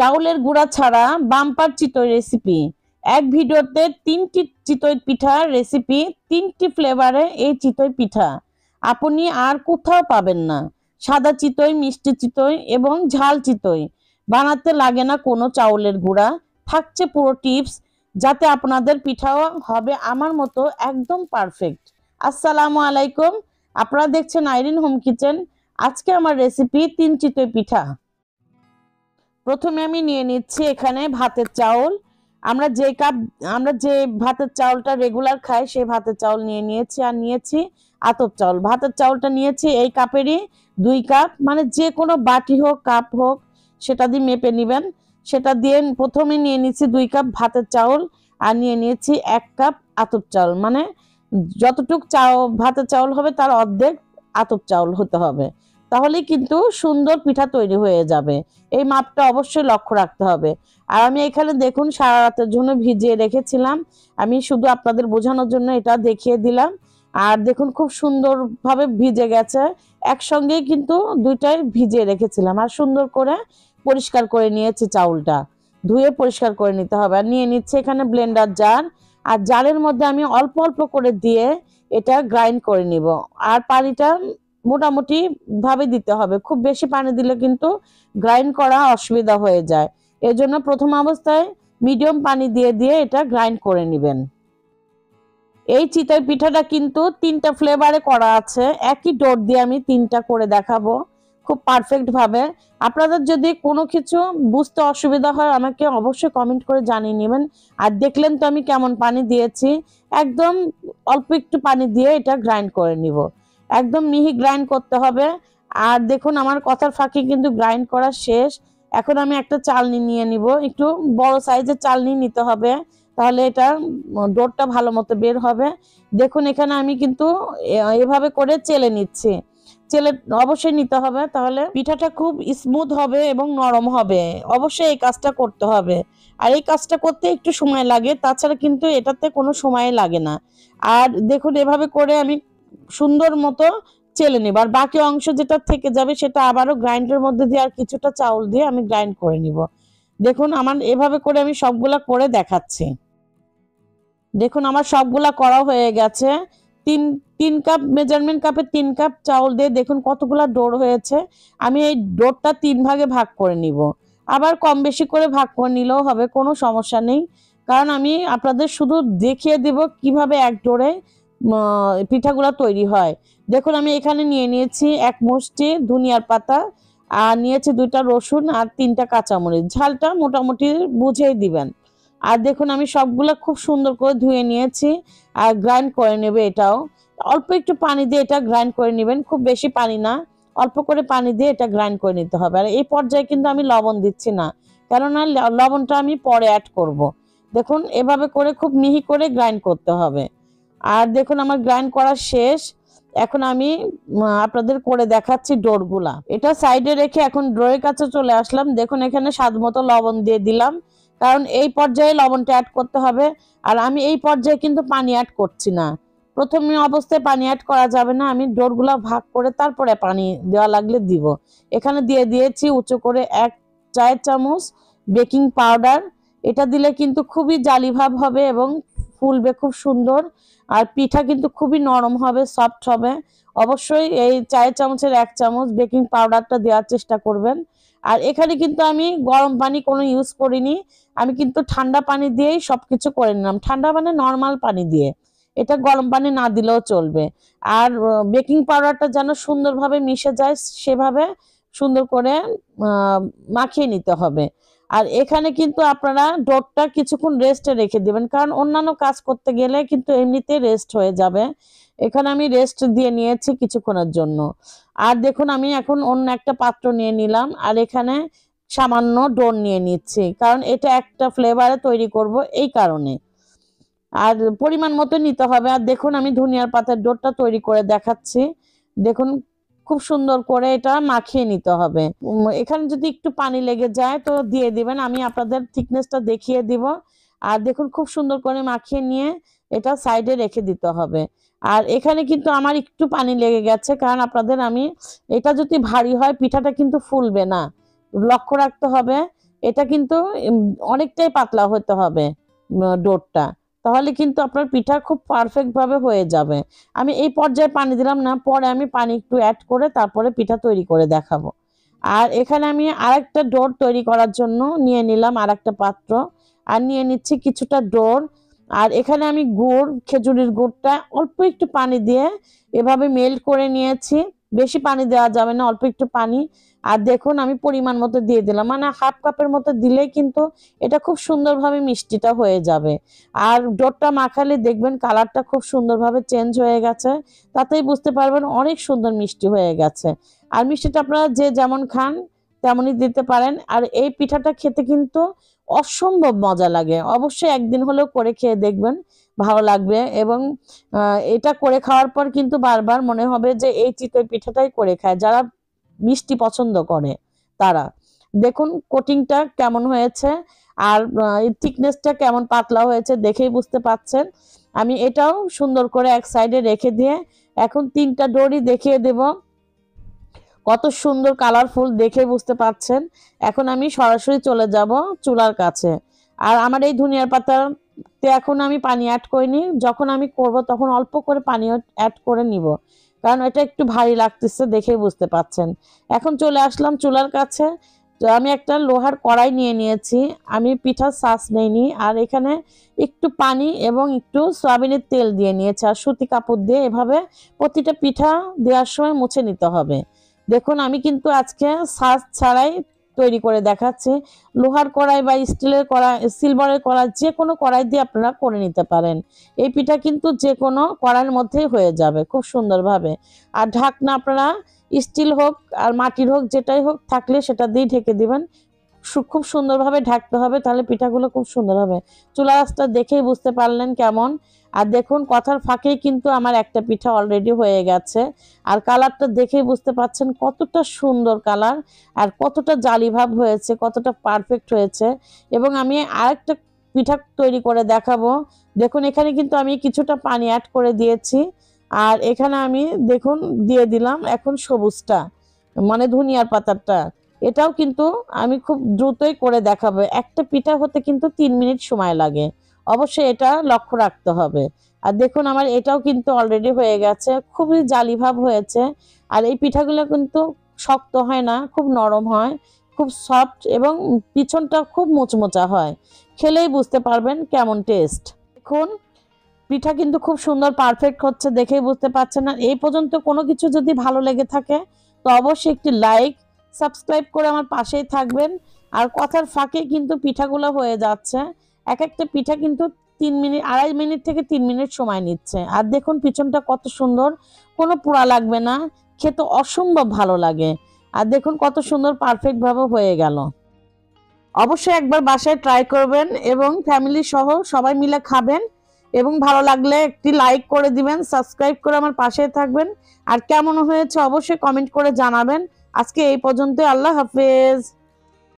চাউলের গুঁড়া ছাড়া বাম্পার চিতই রেসিপি। এক ভিডিওতে 3টি চিতই পিঠার রেসিপি, 3টি ফ্লেভারে এই চিতই পিঠা আপনি আর কোথাও পাবেন না। সাদা চিতই, মিষ্টি চিতই এবং ঝাল চিতই বানাতে লাগে না কোনো চাউলের গুঁড়া। থাকছে পুরো টিপস, যাতে আপনাদের পিঠাও হবে আমার মতো একদম পারফেক্ট। আসসালামু আলাইকুম, আপনারা দেখছেন আইরিন হোম কিচেন। আজকে আমার রেসিপি 3 চিতই পিঠা। প্রথমে আমি নিয়ে নিচ্ছি এখানে ভাতের চাউল। আমরা যে ভাতের চাউলটা রেগুলার খাই সেই ভাতের চাউল নিয়ে নিয়েছি। আর নিয়েছি আতপ চাউল। ভাতের চাউলটা নিয়েছি এই কাপেরই 2 কাপ, মানে যে কোনো বাটি হোক কাপ হোক সেটা দিয়ে মেপে নেবেন। সেটা দিয়ে প্রথমে নিয়ে নিচ্ছি 2 কাপ ভাতের চাউল, আর নিয়ে নিয়েছি 1 কাপ আতপ চাউল। মানে যতটুক ভাতের চাউল হবে তার অর্ধেক আতপ চাউল হতে হবে, তাহলে কিন্তু সুন্দর পিঠা তৈরি হয়ে যাবে। এই মাপটা অবশ্যই লক্ষ্য রাখতে হবে। আর আমি এখানে দেখুন সারা রাতের জন্য ভিজিয়ে রেখেছিলাম। আমি শুধু আপনাদের বোঝানোর জন্য এটা দেখিয়ে দিলাম। আর দেখুন খুব সুন্দরভাবে ভিজে গেছে। একসঙ্গেই কিন্তু দুইটাই ভিজিয়ে রেখেছিলাম। আর সুন্দর করে পরিষ্কার করে নিয়েছি চাউলটা, ধুয়ে পরিষ্কার করে নিতে হবে। আর নিয়ে নিচ্ছে এখানে ব্লেন্ডার জার। আর জারের মধ্যে আমি অল্প অল্প করে দিয়ে এটা গ্রাইন্ড করে নিব। আর পানিটা মোটামুটি ভাবে দিতে হবে, খুব বেশি পানি দিলে কিন্তু গ্রাইন্ড করা অসুবিধা হয়ে যায়। এর জন্য প্রথম অবস্থায় মিডিয়াম পানি দিয়ে দিয়ে এটা গ্রাইন্ড করে নেবেন। এই চিতই পিঠাটা কিন্তু 3টা ফ্লেভারে করা আছে। একই ডোর দিয়ে আমি 3টা করে দেখাবো খুব পারফেক্ট ভাবে। আপনাদের যদি কোনো কিছু বুঝতে অসুবিধা হয় আমাকে অবশ্যই কমেন্ট করে জানিয়ে নেবেন। আর দেখলেন তো আমি কেমন পানি দিয়েছি, একদম অল্প একটু পানি দিয়ে এটা গ্রাইন্ড করে নিব। একদম মিহি গ্রাইন্ড করতে হবে। আর দেখুন আমার কথার ফাঁকে কিন্তু গ্রাইন্ড করা শেষ। এখন আমি একটা চালনি নিয়ে নিব, একটু বড় সাইজের চালনি নিতে হবে, তাহলে এটা ডোরটা ভালো মতো বের হবে। দেখুন এখানে আমি কিন্তু এভাবে করে চেলে নিচ্ছি। চেলে অবশ্যই নিতে হবে, তাহলে পিঠাটা খুব স্মুথ হবে এবং নরম হবে। অবশ্যই এই কাজটা করতে হবে। আর এই কাজটা করতে একটু সময় লাগে, তাছাড়া কিন্তু এটাতে কোনো সময় লাগে না। আর দেখুন এভাবে করে আমি সুন্দর মতো চেলে নেব। আর বাকি অংশ যেটা থেকে যাবে সেটা আবারও গ্রাইন্ডারের মধ্যে দিয়ে আর কিছুটা চাউল দিয়ে আমি গ্রাইন্ড করে নিব। দেখুন আমার এভাবে করে আমি সবগুলা করে দেখাচ্ছি। দেখুন আমার সবগুলা করা হয়ে গেছে। তিন কাপ মেজারমেন্ট কাপে 3 কাপ চাউল দিয়ে দেখুন কতগুলা ডোর হয়েছে। আমি এই ডোরটা 3 ভাগে ভাগ করে নিব। আবার কম বেশি করে ভাগ করে নিলেও হবে, কোনো সমস্যা নেই। কারণ আমি আপনাদের শুধু দেখিয়ে দেব কিভাবে এক ডোরে পিঠাগুলা তৈরি হয়। দেখুন আমি এখানে নিয়ে নিয়েছি 1 মুষ্টি ধনিয়ার পাতা, আর নিয়েছি 2টা রসুন আর 3টা কাঁচামরিচ। ঝালটা মোটামুটি বুঝেই দিবেন। আর দেখুন আমি সবগুলো খুব সুন্দর করে ধুয়ে নিয়েছি আর গ্রাইন্ড করে নেবে। এটাও অল্প একটু পানি দিয়ে এটা গ্রাইন্ড করে নেবেন, খুব বেশি পানি না, অল্প করে পানি দিয়ে এটা গ্রাইন্ড করে নিতে হবে। আর এই পর্যায়ে কিন্তু আমি লবণ দিচ্ছি না, কেননা লবণটা আমি পরে অ্যাড করব। দেখুন এভাবে করে খুব মিহি করে গ্রাইন্ড করতে হবে। আর দেখুন আমার গ্রাইন্ড করা শেষ। এখন আমি আপনাদের করে দেখাচ্ছি ডোরগুলা। এটা সাইডে রেখে এখন ডোরের কাছে চলে আসলাম। দেখুন এখানে স্বাদ মতো লবণ দিয়ে দিলাম, কারণ এই পর্যায়ে লবণটা অ্যাড করতে হবে। আর আমি এই পর্যায়ে কিন্তু পানি অ্যাড করছি না, প্রথমে অবস্থায় পানি অ্যাড করা যাবে না। আমি ডোরগুলা ভাগ করে তারপরে পানি দেওয়া লাগলে দিব। এখানে দিয়ে দিয়েছি উঁচু করে 1 চায়ের চামচ বেকিং পাউডার। এটা দিলে কিন্তু খুবই জালি ভাব হবে এবং ফুলবে খুব সুন্দর। আর পিঠা কিন্তু খুবই নরম হবে, সফট হবে। অবশ্যই এই চায়ের চামচের 1 চামচ বেকিং পাউডারটা দেওয়ার চেষ্টা করবেন। আর এখানে কিন্তু আমি গরম পানি কোনো ইউজ করিনি, আমি কিন্তু ঠান্ডা পানি দিয়েই সবকিছু করে নিলাম। ঠান্ডা মানে নর্মাল পানি দিয়ে, এটা গরম পানি না দিলেও চলবে। আর বেকিং পাউডারটা যেন সুন্দরভাবে মিশে যায় সেভাবে সুন্দর করে মাখিয়ে নিতে হবে। আর এখানে কিন্তু আপনারা ডোরটা কিছুক্ষণ রেস্টে রেখে দিবেন, কারণ অন্যান্য কাজ করতে গেলে কিন্তু এমনিতে রেস্ট হয়ে যাবে। এখানে আমি রেস্ট দিয়ে নিয়েছি কিছুক্ষণের জন্য। আর দেখুন আমি এখন অন্য একটা পাত্র নিয়ে নিলাম, আর এখানে সামান্য ডোর নিয়ে নিচ্ছি, কারণ এটা একটা ফ্লেভারে তৈরি করব এই কারণে। আর পরিমাণ মতো নিতে হবে। আর দেখুন আমি ধনিয়ার পাতার ডোরটা তৈরি করে দেখাচ্ছি। দেখুন খুব সুন্দর করে এটা মাখিয়ে নিতে হবে। এখানে যদি একটু পানি লেগে যায় তো দিয়ে দিবেন, আমি আপনাদের থিকনেসটা দেখিয়ে দিব। আর দেখুন খুব সুন্দর করে মাখিয়ে নিয়ে এটা সাইডে রেখে দিতে হবে। আর এখানে কিন্তু আমার একটু পানি লেগে গেছে, কারণ আপনাদের আমি এটা যদি ভারী হয় পিঠাটা কিন্তু ফুলবে না, লক্ষ্য রাখতে হবে। এটা কিন্তু অনেকটাই পাতলা হতে হবে ডোরটা, তাহলে কিন্তু আপনার পিঠা খুব পারফেক্ট ভাবে হয়ে যাবে। আমি এই পর্যায়ে পানি দিলাম না, পরে আমি পানি একটু অ্যাড করে তারপরে পিঠা তৈরি করে দেখাবো। আর এখানে আমি আরেকটা ডোর তৈরি করার জন্য নিয়ে নিলাম আরেকটা পাত্র, আর নিয়ে নিচ্ছি কিছুটা ডোর। আর এখানে আমি গুড়, খেজুরের গুড়টা অল্প একটু পানি দিয়ে এভাবে মেল্ট করে নিয়েছি। বেশি পানি দেওয়া যাবে না, অল্প একটু পানি। আর দেখুন আমি পরিমাণ মতো দিয়ে দিলাম, মানে হাফ কাপের মতো দিলেই কিন্তু এটা খুব সুন্দরভাবে মিষ্টিটা হয়ে যাবে। আর ডোরটা মাখালে দেখবেন কালারটা খুব সুন্দরভাবে চেঞ্জ হয়ে গেছে, তাতেই বুঝতে পারবেন অনেক সুন্দর মিষ্টি হয়ে গেছে। আর মিষ্টিটা আপনারা যে যেমন খান তেমনই দিতে পারেন। আর এই পিঠাটা খেতে কিন্তু অসম্ভব মজা লাগে, অবশ্যই একদিন হলেও করে খেয়ে দেখবেন, ভালো লাগবে। এবং এটা করে খাওয়ার পর কিন্তু বারবার মনে হবে যে এই চিতই পিঠাটাই করে খায়, যারা মিষ্টি পছন্দ করে তারা। দেখুন কোটিংটা কেমন হয়েছে, আর থিকনেসটা কেমন পাতলা হয়েছে দেখেই বুঝতে পাচ্ছেন। আমি এটাও সুন্দর করে এক সাইডে রেখে দিয়ে এখন 3টা ডোরই দেখিয়ে দেব, কত সুন্দর কালারফুল দেখে বুঝতে পাচ্ছেন। এখন আমি সরাসরি চলে যাব চুলার কাছে। আর আমার এই ধনিয়ার পাতাতে এখন আমি পানি অ্যাড করিনি, যখন আমি করব তখন অল্প করে পানি অ্যাড করে নিব, কারণ এটা একটু ভারী লাগতেছে দেখেই বুঝতে পাচ্ছেন। এখন চলে আসলাম চুলার কাছে। তো আমি একটা লোহার কড়াই নিয়ে নিয়েছি, আমি পিঠার ছাঁচ নেইনি। আর এখানে একটু পানি এবং একটু সয়াবিনের তেল দিয়ে নিয়েছি, আর সুতি কাপড় দিয়ে এভাবে প্রতিটা পিঠা দেওয়ার সময় মুছে নিতে হবে। দেখুন আমি কিন্তু আজকে ছাঁচ ছাড়াই তৈরি করে দেখাচ্ছি। লোহার কড়াই বা স্টিলের কড়াই, সিলভারের কড়াই, যে কোনো কড়াই দিয়ে আপনারা করে নিতে পারেন। এই পিঠা কিন্তু যে কোনো কড়াইয়ের মধ্যেই হয়ে যাবে খুব সুন্দরভাবে। আর ঢাকনা আপনারা স্টিল হোক আর মাটির হোক, যেটাই হোক থাকলে সেটা দিয়ে ঢেকে দিবেন। খুব সুন্দরভাবে ঢাকতে হবে, তাহলে পিঠাগুলো খুব সুন্দর হবে। চুলা আঁচটা দেখেই বুঝতে পারলেন কেমন। আর দেখুন কথার ফাঁকেই কিন্তু আমার একটা পিঠা অলরেডি হয়ে গেছে। আর কালারটা দেখেই বুঝতে পাচ্ছেন কতটা সুন্দর কালার, আর কতটা জালি ভাব হয়েছে, কতটা পারফেক্ট হয়েছে। এবং আমি আরেকটা পিঠা তৈরি করে দেখাবো। দেখুন এখানে কিন্তু আমি কিছুটা পানি অ্যাড করে দিয়েছি। আর এখানে আমি দেখুন দিয়ে দিলাম এখন সবুজটা, মানে ধনিয়ার পাতাটা। এটাও কিন্তু আমি খুব দ্রুতই করে দেখাবো, একটা পিঠা হতে কিন্তু 3 মিনিট সময় লাগে, অবশ্যই এটা লক্ষ্য রাখতে হবে। আর দেখুন আমার এটাও কিন্তু অলরেডি হয়ে গেছে, খুবই জালি ভাব হয়েছে। আর এই পিঠাগুলো কিন্তু শক্ত হয় না, খুব নরম হয়, খুব সফট, এবং পিছনটা খুব মুচমুচা হয়, খেলেই বুঝতে পারবেন কেমন টেস্ট। দেখুন পিঠা কিন্তু খুব সুন্দর পারফেক্ট হচ্ছে দেখেই বুঝতে পারছেন। না এই পর্যন্ত কোনো কিছু যদি ভালো লেগে থাকে তো অবশ্যই একটি লাইক, সাবস্ক্রাইব করে আমার পাশেই থাকবেন। আর কথার ফাঁকে কিন্তু পিঠাগুলো হয়ে যাচ্ছে, এক একটা পিঠা কিন্তু 3 মিনিট, 2.5 মিনিট থেকে 3 মিনিট সময় নিচ্ছে। আর দেখুন পিছনটা কত সুন্দর, কোনো পোড়া লাগবে না, খেতে অসম্ভব ভালো লাগে। আর দেখুন কত সুন্দর পারফেক্ট ভাবে হয়ে গেল। অবশ্যই একবার বাসায় ট্রাই করবেন এবং ফ্যামিলি সহ সবাই মিলে খাবেন। এবং ভালো লাগলে একটি লাইক করে দিবেন, সাবস্ক্রাইব করে আমার পাশে থাকবেন। আর কেমন হয়েছে অবশ্যই কমেন্ট করে জানাবেন। আজকে এই পর্যন্ত, আল্লাহ হাফেজ।